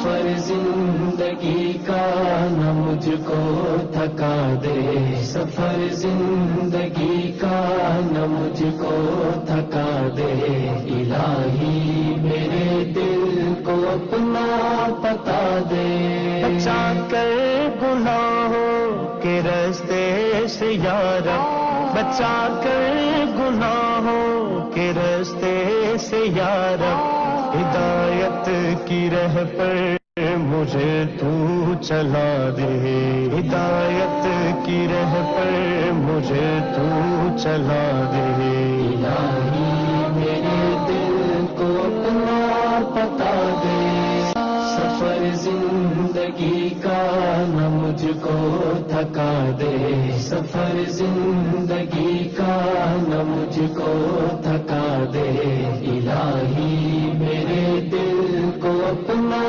سفر زندگی کا نہ مجھ کو تھکا دے، سفر زندگی کا نہ مجھ کو تھکا دے، الہی میرے دل کو اپنا بتا دے، بچا کر گناہوں کے راستے سے یا رب، بچا کر گناہوں کے راستے سے یا رب، ہدایت کی راہ پر مجھے تو چلا دے، ہدایت کی راہ پر مجھے تو چلا دے، الہی میرے دل کو اپنا بتا دے، سفر زندگی کا نہ مجھ کو تھکا دے، سفر زندگی کا نہ مجھ کو تھکا دے، الہی میرے دل کو اپنا